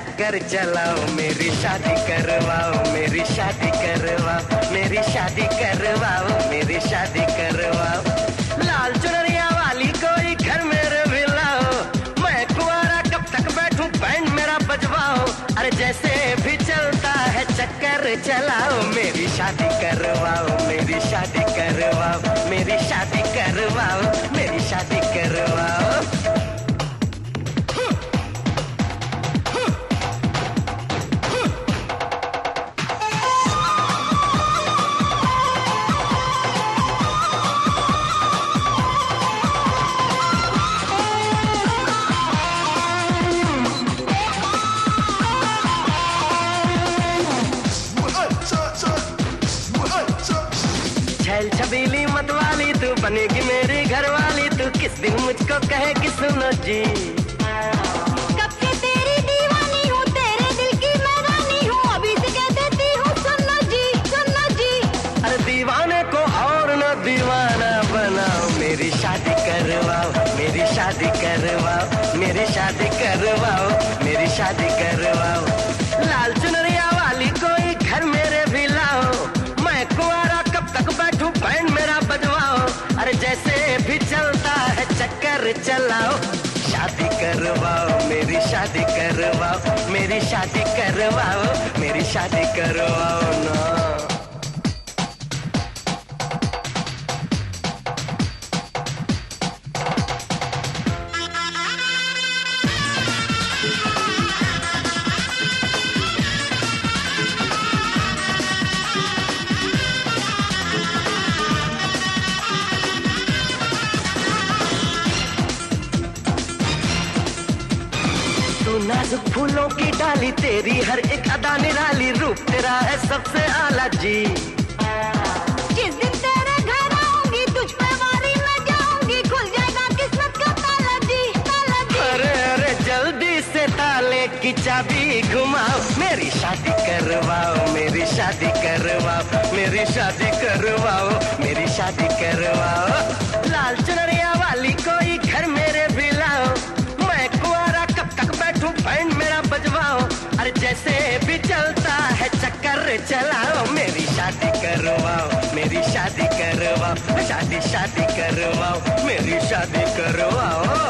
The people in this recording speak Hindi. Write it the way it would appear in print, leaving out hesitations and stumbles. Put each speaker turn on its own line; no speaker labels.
चक्कर चलाओ, मेरी शादी करवाओ, मेरी शादी करवाओ, मेरी शादी करवाओ, मेरी शादी करवाओ। लाल चुनरिया वाली कोई घर मेरे भी लाओ, मैं कुंवारा कब तक बैठूं, बैंड मेरा बजवाओ। अरे जैसे भी चलता है चक्कर चलाओ, मेरी शादी करवाओ, मेरी शादी करवाओ, मेरी शादी करवाओ, मेरी शादी करवाओ। छैल छबीली मतवाली तू बनेगी मेरी घरवाली, तू किस दिन मुझको कहेगी सुनो जी।
कब से तेरी दीवानी हूँ, तेरे दिल की मैं रानी हूँ, अभी से कह देती हूँ सुनो जी, सुनो जी।
अरे दीवाने को और न दीवाना बनाओ, मेरी शादी करवाओ, मेरी शादी करवाओ, मेरी शादी करवाओ, मेरी शादी करवाओ। लाल चुनरिया वाली कोई घर मेरे भी लाओ, मैं कुंवारा कब तक बैठूं, बैंड मेरा बजवाओ। अरे जैसे भी चलता है चक्कर चलाओ, शादी करवाओ, मेरी शादी करवाओ, मेरी शादी करवाओ, मेरी शादी करवाओ ना। तू नाजुक फूलों की डाली, तेरी हर एक अदा निराली, रूप तेरा है सबसे आला जी।
जिस दिन तेरे घर आऊंगी, तुझ पे वारी मैं जाऊंगी, खुल जाएगा किस्मत का ताला जी, ताला जी।
अरे अरे जल्दी से ताले की चाबी घुमाओ, मेरी शादी करवाओ, मेरी शादी करवाओ, मेरी शादी करवाओ, मेरी शादी करवाओ। लाल चुनरिया वाली कोई घर मेरे भी लाओ, मैं कुंवारा कब तक बैठूं, बैंड मेरा बजवाओ। अरे जैसे भी चलता है चक्कर चलाओ, मेरी शादी करवाओ, मेरी शादी करवाओ, शादी शादी करवाओ, मेरी शादी करवाओ।